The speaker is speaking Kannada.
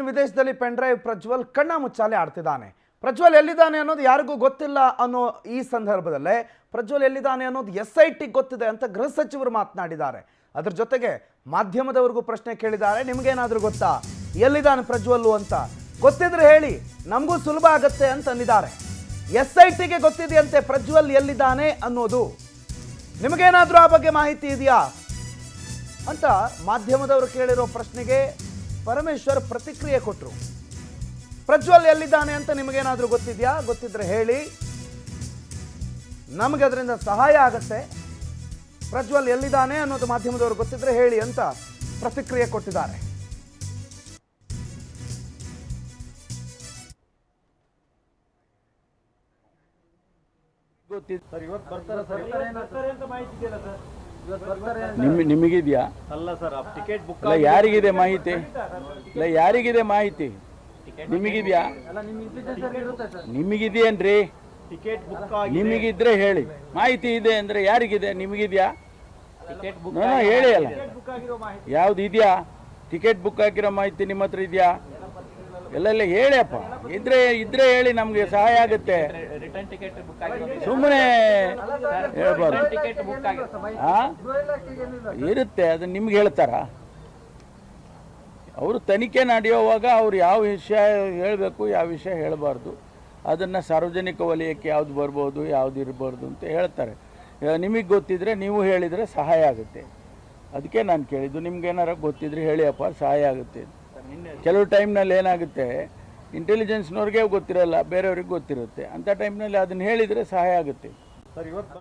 ವಿದೇಶದಲ್ಲಿ ಪೆನ್ ಡ್ರೈವ್ ಪ್ರಜ್ವಲ್ ಕಣ್ಣ ಮುಚ್ಚಾಲೆ ಆಡ್ತಿದ್ದಾನೆ. ಪ್ರಜ್ವಲ್ ಎಲ್ಲಿದ್ದಾನೆ ಅನ್ನೋದು ಯಾರಿಗೂ ಗೊತ್ತಿಲ್ಲ ಅನ್ನೋ ಈ ಸಂದರ್ಭದಲ್ಲೇ ಪ್ರಜ್ವಲ್ ಎಲ್ಲಿದ್ದಾನೆ ಅನ್ನೋದು SIT ಗೊತ್ತಿದೆ ಅಂತ ಗೃಹ ಸಚಿವರು ಮಾತನಾಡಿದ್ದಾರೆ. ಅದರ ಜೊತೆಗೆ ಮಾಧ್ಯಮದವರಿಗೂ ಪ್ರಶ್ನೆ ಕೇಳಿದ್ದಾರೆ. ನಿಮಗೇನಾದರೂ ಗೊತ್ತಾ ಎಲ್ಲಿದ್ದಾನೆ ಪ್ರಜ್ವಲ್ ಅಂತ? ಗೊತ್ತಿದ್ರೆ ಹೇಳಿ, ನಮಗೂ ಸುಲಭ ಆಗುತ್ತೆ ಅಂತ ಅಂದಿದ್ದಾರೆ. SITಗೆ ಗೊತ್ತಿದೆಯಂತೆ ಪ್ರಜ್ವಲ್ ಎಲ್ಲಿದ್ದಾನೆ ಅನ್ನೋದು. ನಿಮಗೇನಾದರೂ ಆ ಬಗ್ಗೆ ಮಾಹಿತಿ ಇದೆಯಾ ಅಂತ ಮಾಧ್ಯಮದವರು ಕೇಳಿರೋ ಪ್ರಶ್ನೆಗೆ ಪರಮೇಶ್ವರ್ ಪ್ರತಿಕ್ರಿಯೆ ಕೊಟ್ಟರು. ಪ್ರಜ್ವಲ್ ಎಲ್ಲಿದ್ದಾನೆ ಅಂತ ನಿಮಗೇನಾದರೂ ಗೊತ್ತಿದೆಯಾ? ಗೊತ್ತಿದ್ರೆ ಹೇಳಿ, ನಮಗೆ ಅದರಿಂದ ಸಹಾಯ ಆಗುತ್ತೆ. ಪ್ರಜ್ವಲ್ ಎಲ್ಲಿದ್ದಾನೆ ಅನ್ನೋದು ಮಾಧ್ಯಮದವರು ಗೊತ್ತಿದ್ರೆ ಹೇಳಿ ಅಂತ ಪ್ರತಿಕ್ರಿಯೆ ಕೊಟ್ಟಿದ್ದಾರೆ. ನಿಮಗಿದೆಯಾ? ಅಲ್ಲ ಸರ್, ಟಿಕೆಟ್ ಬುಕ್ ಅಲ್ಲ, ಯಾರಿಗಿದೆ ಮಾಹಿತಿ? ಇಲ್ಲ, ಯಾರಿಗಿದೆ ಮಾಹಿತಿ? ನಿಮಗಿದೆಯಾ? ನಿಮಗಿದೆಯೇನ್ರಿ? ಟಿಕೆಟ್ ಬುಕ್ ನಿಮಗಿದ್ರೆ ಹೇಳಿ. ಮಾಹಿತಿ ಇದೆ ಅಂದ್ರೆ ಯಾರಿಗಿದೆ? ನಿಮಗಿದೆಯಾ? ಟಿಕೆಟ್ ಬುಕ್ ಹೇಳಿ. ಅಲ್ಲ, ಯಾವ್ದು ಇದೆಯಾ? ಟಿಕೆಟ್ ಬುಕ್ ಹಾಕಿರೋ ಮಾಹಿತಿ ನಿಮ್ಮ ಹತ್ರ ಇದೆಯಾ? ಎಲ್ಲ ಹೇಳಿಯಪ್ಪ. ಇದ್ರೆ ಹೇಳಿ, ನಮ್ಗೆ ಸಹಾಯ ಆಗುತ್ತೆ. ರಿಟರ್ನ್ ಟಿಕೆಟ್ ಬುಕ್ ಆಗಿರೋದು ಸುಮ್ಮನೆ ಹೇಳ್ಬಾರ್ದು. ಟಿಕೆಟ್ ಬುಕ್ ಇರುತ್ತೆ, ಅದನ್ನ ನಿಮ್ಗೆ ಹೇಳ್ತಾರ? ಅವರು ತನಿಖೆ ನಡೆಯುವಾಗ ಅವ್ರು ಯಾವ ವಿಷಯ ಹೇಳಬೇಕು, ಯಾವ ವಿಷಯ ಹೇಳಬಾರ್ದು, ಅದನ್ನು ಸಾರ್ವಜನಿಕ ವಲಯಕ್ಕೆ ಯಾವ್ದು ಬರ್ಬೋದು, ಯಾವ್ದು ಇರಬಾರ್ದು ಅಂತ ಹೇಳ್ತಾರೆ. ನಿಮಗೆ ಗೊತ್ತಿದ್ರೆ ನೀವು ಹೇಳಿದರೆ ಸಹಾಯ ಆಗುತ್ತೆ. ಅದಕ್ಕೆ ನಾನು ಕೇಳಿದ್ದು, ನಿಮ್ಗೆ ಏನಾರ ಗೊತ್ತಿದ್ರೆ ಹೇಳಿಯಪ್ಪ, ಸಹಾಯ ಆಗುತ್ತೆ. ಕೆಲವು ಟೈಮ್ನಲ್ಲಿ ಏನಾಗುತ್ತೆ, ಇಂಟೆಲಿಜೆನ್ಸ್ನವ್ರಿಗೆ ಗೊತ್ತಿರಲ್ಲ, ಬೇರೆಯವ್ರಿಗೆ ಗೊತ್ತಿರುತ್ತೆ. ಅಂಥ ಟೈಮ್ನಲ್ಲಿ ಅದನ್ನು ಹೇಳಿದರೆ ಸಹಾಯ ಆಗುತ್ತೆ. ಸರ್, ಇವತ್ತು